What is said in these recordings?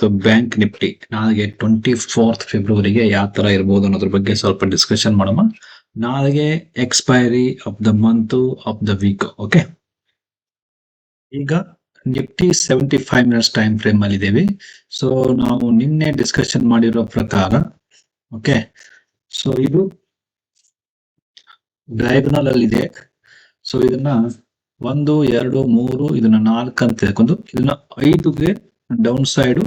ಮತ್ತು bank Nifty ನಾಳೆಗೆ 24th ಫೆಬ್ರವರಿಗೆ ಯಾವ ತರ ಇರ್ಬೋದು ಅನ್ನೋದ್ರ ಬಗ್ಗೆ ಸ್ವಲ್ಪ ಡಿಸ್ಕಷನ್ ಮಾಡೋಣ. ನಾಳೆಗೆ expiry of the month of the week. Okay, ಈಗ ನಿಫ್ಟಿ 75 ಮಿನಿಟ್ಸ್ ಟೈಮ್ ಫ್ರೇಮ್ ಅಲ್ಲಿ ಇದ್ದೇವೆ. ಸೊ ನಾವು ನಿನ್ನೆ ಡಿಸ್ಕಷನ್ ಮಾಡಿರೋ ಪ್ರಕಾರ, ಓಕೆ, ಸೊ ಇದು ಡಯಾಗನಲ್ ಅಲ್ಲಿ ಇದೆ. ಸೊ ಇದನ್ನ 1 2 3 ಇದನ್ನ 4 ಅಂತ ತಿಳ್ಕೊಂಡು ಇದನ್ನ 5ಗೆ ಡೌನ್ ಸೈಡ್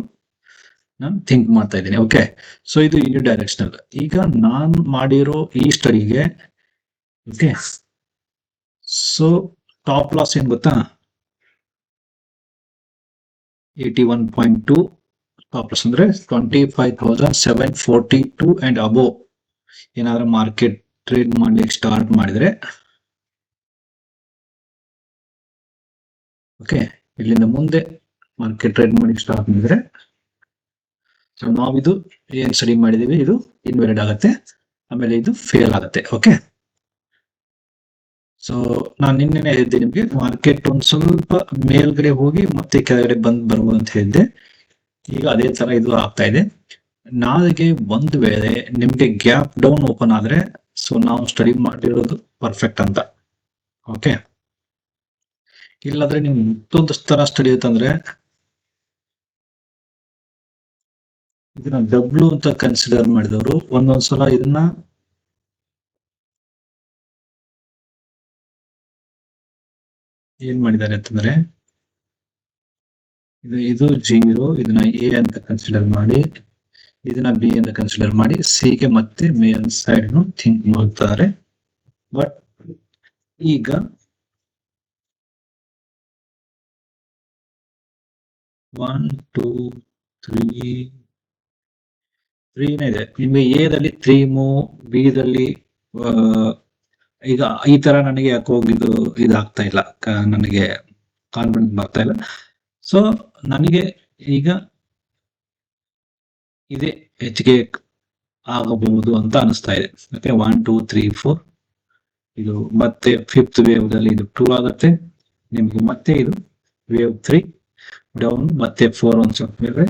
ನಾನು ಥಿಂಕ್ ಮಾಡ್ತಾ ಇದ್ದೀನಿ. ಓಕೆ, ಸೊ ಇದು ಯೂನಿ ಡೈರೆಕ್ಷನಲ್. ಈಗ ನಾನ್ ಮಾಡಿರೋ ಈ ಸ್ಟಡಿಗೆ, ಓಕೆ, ಸೊ ಟಾಪ್ ಲಾಸ್ ಏನ್ ಗೊತ್ತಾ, 81.2 ಟಾಪ್ ಲಾಸ್ ಅಂದ್ರೆ 25,742 ಅಂಡ್ ಅಬೋವ್ ಏನಾದ್ರೂ ಮಾರ್ಕೆಟ್ ಟ್ರೇಡ್ ಮಾಡ್ಲಿಕ್ಕೆ ಸ್ಟಾರ್ಟ್ ಮಾಡಿದ್ರೆ, ಓಕೆ, ಇಲ್ಲಿಂದ ಮುಂದೆ ಮಾರ್ಕೆಟ್ ಟ್ರೇಡ್ ಮಾಡಿ ಸ್ಟಾರ್ಟ್ ಮಾಡಿದ್ರೆ, ಸೊ ನಾವಿದು ಏನ್ ಸ್ಟಡಿ ಮಾಡಿದೀವಿ ಇದು ಇನ್ವೆಲಿಡ್ ಆಗುತ್ತೆ, ಆಮೇಲೆ ಇದು ಫೇಲ್ ಆಗುತ್ತೆ. ಓಕೆ, ಸೊ ನಾನು ನಿನ್ನೆ ಹೇಳಿದ್ದೆ ನಿಮ್ಗೆ ಮಾರ್ಕೆಟ್ ಒಂದ್ ಸ್ವಲ್ಪ ಮೇಲ್ಗಡೆ ಹೋಗಿ ಮತ್ತೆ ಕೆಳಗಡೆ ಬರ್ಬೋದು ಅಂತ ಹೇಳಿದ್ದೆ. ಈಗ ಅದೇ ತರ ಇದು ಆಗ್ತಾ ಇದೆ. ನಾಳೆಗೆ ಒಂದು ವೇಳೆ ನಿಮ್ಗೆ ಗ್ಯಾಪ್ ಡೌನ್ ಓಪನ್ ಆದ್ರೆ, ಸೊ ನಾವು ಸ್ಟಡಿ ಮಾಡಿರೋದು ಪರ್ಫೆಕ್ಟ್ ಅಂತ. ಓಕೆ, ಇಲ್ಲಾಂದ್ರೆ ನೀವು ಮತ್ತೊಂದು ತರ ಸ್ಟಡಿ ಇತ್ತಂದ್ರೆ ಇದನ್ನ ಡಬ್ಲ್ಯೂ ಅಂತ ಕನ್ಸಿಡರ್ ಮಾಡಿದವರು ಒಂದೊಂದ್ಸಲ ಇದನ್ನ ಏನ್ ಮಾಡಿದ್ದಾರೆ ಅಂತಂದ್ರೆ, ಇದು 0, ಇದನ್ನ ಎ ಅಂತ ಕನ್ಸಿಡರ್ ಮಾಡಿ, ಇದನ್ನ ಬಿ ಅಂತ ಕನ್ಸಿಡರ್ ಮಾಡಿ, ಸಿ ಗೆ ಮತ್ತೆ ಮೇಲ್ ಸೈಡ್ ಥಿಂಕ್ ಮಾಡ್ತಾರೆ. ಬಟ್ ಈಗ ಒನ್ ಟೂ ತ್ರೀ ಇದೆ ನಿಮ್ಗೆ. ಎ ದಲ್ಲಿ 3 ಮೂವ್, ಬಿ ದಲ್ಲಿ ಈಗ ಈ ತರ ನನಗೆ ಯಾಕೆ ಹೋಗಿದ್ದು ಇದಾಗ್ತಾ ಇಲ್ಲ, ನನಗೆ ಕಾನ್ಫಿಡೆನ್ಸ್ ಬರ್ತಾ ಇಲ್ಲ. ಸೊ ನನಗೆ ಈಗ ಇದೇ ಹೆಚ್ಚಿಗೆ ಆಗಬಹುದು ಅಂತ ಅನಿಸ್ತಾ ಇದೆ. ಓಕೆ, 1 2 3 4 ಇದು ಮತ್ತೆ 5th ವೇವ್ ದಲ್ಲಿ ಇದು 2 ಆಗುತ್ತೆ ನಿಮ್ಗೆ, ಮತ್ತೆ ಇದು ವೇವ್ 3 ಡೌನ್, ಮತ್ತೆ 4 ಒಂದ್ಸಲ ಮೇಲೆ,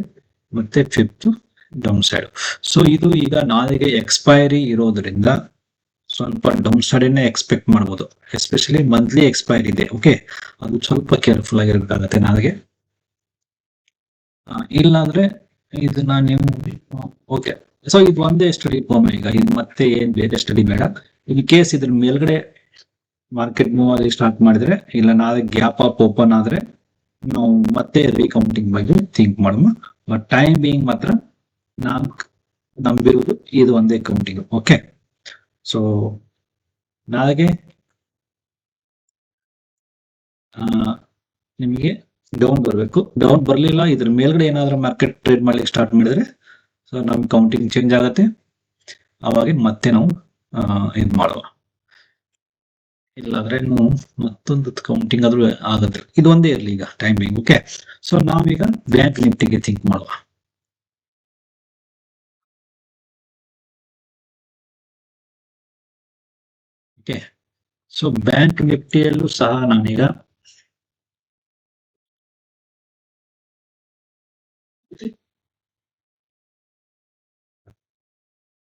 ಮತ್ತೆ 5th ಡೌನ್ ಸೈಡ್. ಸೊ ಇದು ಈಗ ನಾಳೆಗೆ ಎಕ್ಸ್ಪೈರಿ ಇರೋದ್ರಿಂದ ಸ್ವಲ್ಪ ಡೌನ್ ಸೈಡ್ ಎಕ್ಸ್ಪೆಕ್ಟ್ ಮಾಡಬಹುದು. ಎಸ್ಪೆಷಲಿ ಮಂತ್ಲಿ ಎಕ್ಸ್ಪೈರಿ ಇದೆ. ಓಕೆ, ಅದು ಸ್ವಲ್ಪ ಕೇರ್ಫುಲ್ ಆಗಿರ್ಬೇಕಾಗತ್ತೆ ನಾಳೆಗೆ. ಇಲ್ಲಾಂದ್ರೆ ಇದನ್ನ ನೀವು, ಓಕೆ, ಸೊ ಇದು ಒಂದೇ ಸ್ಟಡಿ ಈಗ ಇದು ಮತ್ತೆ ಏನ್ ಬೇರೆ ಸ್ಟಡಿ ಬೇಡ. ಇನ್ ಕೇಸ್ ಇದ್ರ ಮೇಲ್ಗಡೆ ಮಾರ್ಕೆಟ್ ಮೂವ್ ಆಗಿ ಸ್ಟಾರ್ಟ್ ಮಾಡಿದ್ರೆ, ಇಲ್ಲ ನಾಳೆ ಗ್ಯಾಪ್ ಅಪ್ ಓಪನ್ ಆದ್ರೆ ನಾವು ಮತ್ತೆ ರೀಕೌಂಟಿಂಗ್ ಬಗ್ಗೆ ಥಿಂಕ್ ಮಾಡೋಣ. ಬಟ್ ಟೈಮ್ ಬೀಯಿಂಗ್ ಮಾತ್ರ ನಾನ್ ನಂಬಿರುವುದು ಇದು ಒಂದೇ ಕೌಂಟಿಂಗ್. ಓಕೆ, ಸೊ ನಾಳೆಗೆ ನಿಮಗೆ ಡೌನ್ ಬರಬೇಕು. ಡೌನ್ ಬರಲಿಲ್ಲ, ಇದ್ರ ಮೇಲ್ಗಡೆ ಏನಾದ್ರೂ ಮಾರ್ಕೆಟ್ ಟ್ರೇಡ್ ಮಾಡ್ಲಿಕ್ಕೆ ಸ್ಟಾರ್ಟ್ ಮಾಡಿದ್ರೆ, ಸೊ ನಮ್ ಕೌಂಟಿಂಗ್ ಚೇಂಜ್ ಆಗುತ್ತೆ. ಅವಾಗ ಮತ್ತೆ ನಾವು ಇದು ಮಾಡುವ, ಇಲ್ಲಾಂದ್ರೆ ಮತ್ತೊಂದು ಕೌಂಟಿಂಗ್ ಆದ್ರೂ ಆಗುತ್ತೆ. ಇದು ಒಂದೇ ಇರಲಿ ಈಗ ಟೈಮಿಂಗ್. ಓಕೆ, ಸೊ ನಾವೀಗ ಬ್ಯಾಂಕ್ ನಿಫ್ಟಿಗೆ ಥಿಂಕ್ ಮಾಡುವ. ಓಕೆ, ಸೊ ಬ್ಯಾಂಕ್ ನಿಫ್ಟಿಯಲ್ಲೂ ಸಹ ನಾನೀಗ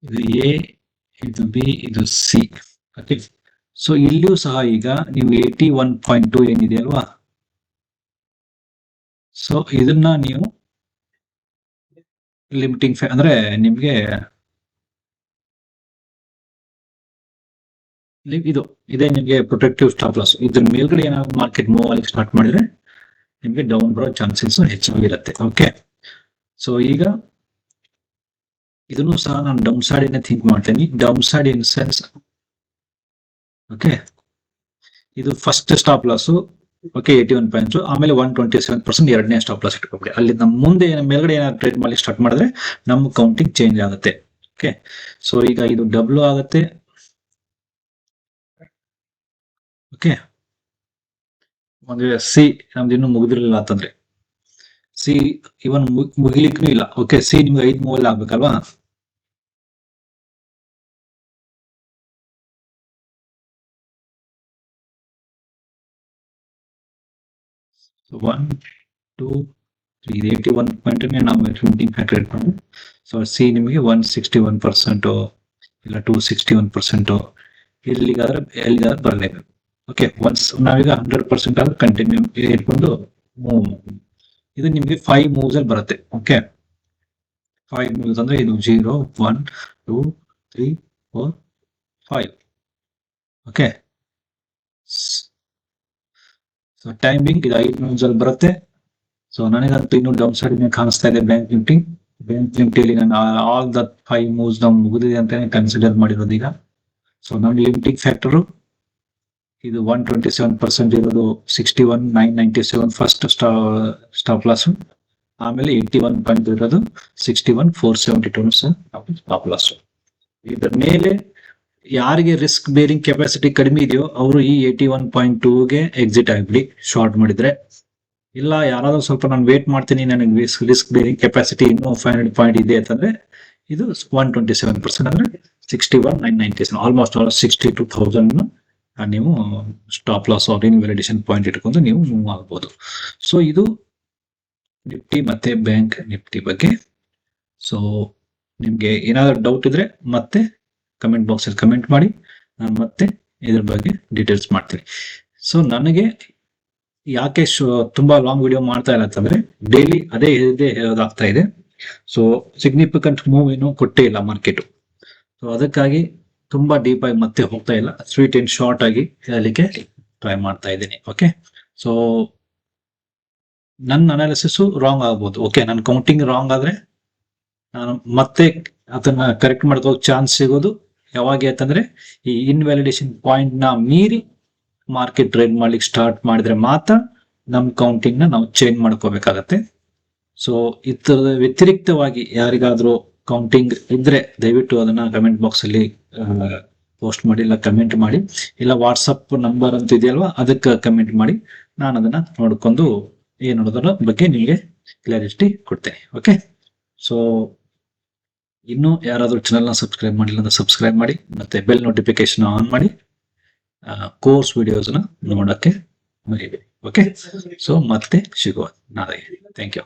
ಇದು ಎ, ಇದು ಬಿ, ಇದು ಸಿ. ಓಕೆ, ಸೊ ಇಲ್ಲಿಯೂ ಸಹ ಈಗ ನೀವು 81.2 ಏನಿದೆ ಅಲ್ವಾ, ಸೊ ಇದನ್ನ ನೀವು ಲಿಮಿಟಿಂಗ್ ಅಂದ್ರೆ ನಿಮ್ಗೆ ಇದು ಇದೇ ನಿಮಗೆ ಪ್ರೊಟೆಕ್ಟಿವ್ ಸ್ಟಾಪ್ ಲಾಸ್. ಇದ್ರ ಮೇಲ್ಗಡೆ ಏನಾದ್ರು ಮಾರ್ಕೆಟ್ ಮೂವ್ ಆಗಲಿಕ್ಕೆ ಸ್ಟಾರ್ಟ್ ಮಾಡಿದ್ರೆ ನಿಮ್ಗೆ ಡೌನ್ ಬರೋ ಚಾನ್ಸಸ್ ಹೆಚ್ಚಾಗಿರುತ್ತೆ. ಓಕೆ, ಸೊ ಈಗ ಇದನ್ನು ಸಹ ನಾನು ಡೌನ್ ಸೈಡ್ ಥಿಂಕ್ ಮಾಡ್ತೇನೆ. Downside in sense, okay, ಇದು first stop loss, okay, 81 points, ಆಮೇಲೆ 127% ಎರಡನೇ ಸ್ಟಾಪ್ ಲಾಸ್ ಇಟ್ಕೊಬಿಡಿ. ಅಲ್ಲಿ ನಮ್ಮ ಮುಂದೆ ಮೇಲ್ಗಡೆ ಏನಾದ್ರು ಟ್ರೇಡ್ ಮಾಡಿ ಸ್ಟಾರ್ಟ್ ಮಾಡಿದ್ರೆ ನಮ್ಮ ಕೌಂಟಿಂಗ್ ಚೇಂಜ್ ಆಗುತ್ತೆ. ಓಕೆ, ಸೊ ಈಗ ಇದು ಡಬ್ಲ್ಯೂ ಆಗುತ್ತೆ. ಓಕೆ, ಒಂದು ಸಿ ನಮ್ದು ಇನ್ನೂ ಮುಗಿದಿರಲಿಲ್ಲ ಅಂತಂದ್ರೆ, ಸಿ ಇವನ್ ಮುಗಿಲಿಕ್ಕೂ ಇಲ್ಲ. ಓಕೆ, ಸಿ ನಿಮ್ಗೆ 5 ಮೂವಲ್ಲಿ ಆಗ್ಬೇಕಲ್ವಾ. So 1 2 ಇದು 81 ನಾವು ಲಿಮಿಟಿಂಗ್ ಫ್ಯಾಕ್ಟರ್ ಇಟ್ಕೊಂಡು ಸೊ ಸಿ ನಿಮಗೆ 161% ಇಲ್ಲ 261% ಎಲ್ಲಿಗಾದ್ರೆ ಬರಲೇಬೇಕು. ಓಕೆ, ಒನ್ಸ್ ನಾವೀಗ 100% ಆದ್ರೆ ಕಂಟಿನ್ಯೂ ಇಟ್ಕೊಂಡು ಮೂವ್. ಇದು ನಿಮಗೆ 5 ಮೂವ್ಸ್ ಅಲ್ಲಿ ಬರುತ್ತೆ. ಓಕೆ, 5 ಮೂವ್ಸ್ ಅಂದ್ರೆ ಇದು 0 1 2 3 4 5. ಓಕೆ, ಸೊ ಟೈಮಿಂಗ್ ಇದು 5 ಮೂವ್ಸ್ ಅಲ್ಲಿ ಬರುತ್ತೆ. ಸೊ ನನಗಂತೂ ಇನ್ನೂ ಡೌನ್ ಸೈಡ್ ಕಾಣಿಸ್ತಾ ಇದೆ ಬ್ಯಾಂಕ್ ನಿಫ್ಟಿಯಲ್ಲಿ ನಾನು ಆಲ್ ದ 5 ಮೂವ್ಸ್ ನಾವು ಮುಗಿದಿದೆ ಅಂತಾನೆ ಕನ್ಸಿಡರ್ ಮಾಡಿರೋದು ಈಗ. ಸೊ ನಮ್ಮ ಲಿಮಿಟಿಂಗ್ ಫ್ಯಾಕ್ಟರ್ ಇದು 127% ಇರೋದು 61,997 ಫಸ್ಟ್ ಸ್ಟಾಪ್ ಲಾಸ್, ಆಮೇಲೆ 81 ಪಾಯಿಂಟ್ ಇರೋದು 61,472 ಸ್ಟಾಪ್ ಲಾಸ್. ಇದರ ಮೇಲೆ ಯಾರಿಗೆ ರಿಸ್ಕ್ ಬೇರಿಂಗ್ ಕೆಪಾಸಿಟಿ ಕಡಿಮೆ ಇದೆಯೋ ಅವರು ಈ 81.2ಗೆ ಎಕ್ಸಿಟ್ ಆಗ್ಬಿಡಿ ಶಾರ್ಟ್ ಮಾಡಿದ್ರೆ. ಇಲ್ಲ ಯಾರಾದ್ರೂ ಸ್ವಲ್ಪ ನಾನು ವೇಟ್ ಮಾಡ್ತೀನಿ, ನನಗೆ ರಿಸ್ಕ್ ಬೇರಿಂಗ್ ಕೆಪಾಸಿಟಿ ಇನ್ನೂ 500 ಪಾಯಿಂಟ್ ಇದೆ ಅಂತಂದ್ರೆ ಇದು 127% ಅಂದ್ರೆ 61,997 ಆಲ್ಮೋಸ್ಟ್ 62,000 ನೀವು ಸ್ಟಾಪ್ ಲಾಸ್ ಆರ್ ಇನ್ವ್ಯಾಲಿಡೇಷನ್ ಪಾಯಿಂಟ್ ಇಟ್ಕೊಂಡು ನೀವು ಮೂವ್ ಆಗ್ಬೋದು. ಸೊ ಇದು ನಿಫ್ಟಿ ಮತ್ತೆ ಬ್ಯಾಂಕ್ ನಿಫ್ಟಿ ಬಗ್ಗೆ. ಸೊ ನಿಮ್ಗೆ ಏನಾದ್ರು ಡೌಟ್ ಇದ್ರೆ ಮತ್ತೆ ಕಮೆಂಟ್ ಬಾಕ್ಸ್ ಅಲ್ಲಿ ಕಮೆಂಟ್ ಮಾಡಿ, ನಾನು ಮತ್ತೆ ಇದ್ರ ಬಗ್ಗೆ ಡೀಟೇಲ್ಸ್ ಮಾಡ್ತೀನಿ. ಸೊ ನನಗೆ ಯಾಕೆ ತುಂಬಾ ಲಾಂಗ್ ವಿಡಿಯೋ ಮಾಡ್ತಾ ಇಲ್ಲ ಅಂತಂದ್ರೆ ಡೈಲಿ ಅದೇ ಹೇಳೋದಾಗ್ತಾ ಇದೆ. ಸೊ ಸಿಗ್ನಿಫಿಕೆಂಟ್ ಮೂವ್ ಏನು ಕೊಟ್ಟೇ ಇಲ್ಲ ಮಾರ್ಕೆಟ್. ಸೊ ಅದಕ್ಕಾಗಿ ತುಂಬಾ ಡೀಪ್ ಆಗಿ ಮತ್ತೆ ಹೋಗ್ತಾ ಇಲ್ಲ, ಸ್ವೀಟ್ ಅಂಡ್ ಶಾರ್ಟ್ ಆಗಿ ಹೇಳಲಿಕ್ಕೆ ಟ್ರೈ ಮಾಡ್ತಾ ಇದ್ದೀನಿ. ಓಕೆ, ಸೊ ನನ್ನ ಅನಾಲಿಸಿಸ್ ರಾಂಗ್ ಆಗ್ಬೋದು. ಓಕೆ, ನನ್ನ ಕೌಂಟಿಂಗ್ ರಾಂಗ್ ಆದ್ರೆ ನಾನು ಮತ್ತೆ ಅದನ್ನ ಕರೆಕ್ಟ್ ಮಾಡ್ಕೋ ಚಾನ್ಸ್ ಸಿಗೋದು ಯಾವಾಗ ಅಂತಂದ್ರೆ ಈ ಇನ್ವ್ಯಾಲಿಡೇಷನ್ ಪಾಯಿಂಟ್ ನ ಮೀರಿ ಮಾರ್ಕೆಟ್ ಟ್ರೇಡ್ ಮಾಡ್ಲಿಕ್ಕೆ ಸ್ಟಾರ್ಟ್ ಮಾಡಿದ್ರೆ ಮಾತ್ರ ನಮ್ ಕೌಂಟಿಂಗ್ ನ ನಾವು ಚೇಂಜ್ ಮಾಡ್ಕೋಬೇಕಾಗತ್ತೆ. ಸೊ ಇದರ ವ್ಯತಿರಿಕ್ತವಾಗಿ ಯಾರಿಗಾದ್ರೂ ಕೌಂಟಿಂಗ್ ಇದ್ರೆ ದಯವಿಟ್ಟು ಅದನ್ನ ಕಮೆಂಟ್ ಬಾಕ್ಸ್ ಅಲ್ಲಿ ಪೋಸ್ಟ್ ಮಾಡಿ, ಇಲ್ಲ ಕಮೆಂಟ್ ಮಾಡಿ, ಇಲ್ಲ ವಾಟ್ಸಪ್ ನಂಬರ್ ಅಂತ ಇದೆಯಲ್ವಾ ಅದಕ್ಕೆ ಕಮೆಂಟ್ ಮಾಡಿ, ನಾನು ಅದನ್ನ ನೋಡ್ಕೊಂಡು ಏನ್ ನೋಡೋದ್ರ ಬಗ್ಗೆ ನಿಮಗೆ ಕ್ಲಾರಿಟಿ ಕೊಡ್ತೇನೆ. ಓಕೆ, ಸೊ ಇನ್ನು ಯಾರಾದ್ರೂ ಚಾನಲ್ ನ ಸಬ್ಸ್ಕ್ರೈಬ್ ಮಾಡಿಲ್ಲ ಅಂದ್ರೆ ಸಬ್ಸ್ಕ್ರೈಬ್ ಮಾಡಿ, ಮತ್ತೆ ಬೆಲ್ ನೋಟಿಫಿಕೇಶನ್ ಆನ್ ಮಾಡಿ ಕೋರ್ಸ್ ವಿಡಿಯೋಸ್ ನ ನೋಡಕ್ಕೆ ಮರಿಬೇಡಿ. ಓಕೆ, ಸೊ ಮತ್ತೆ ಸಿಗುವ ನಾಳೆ. Thank you.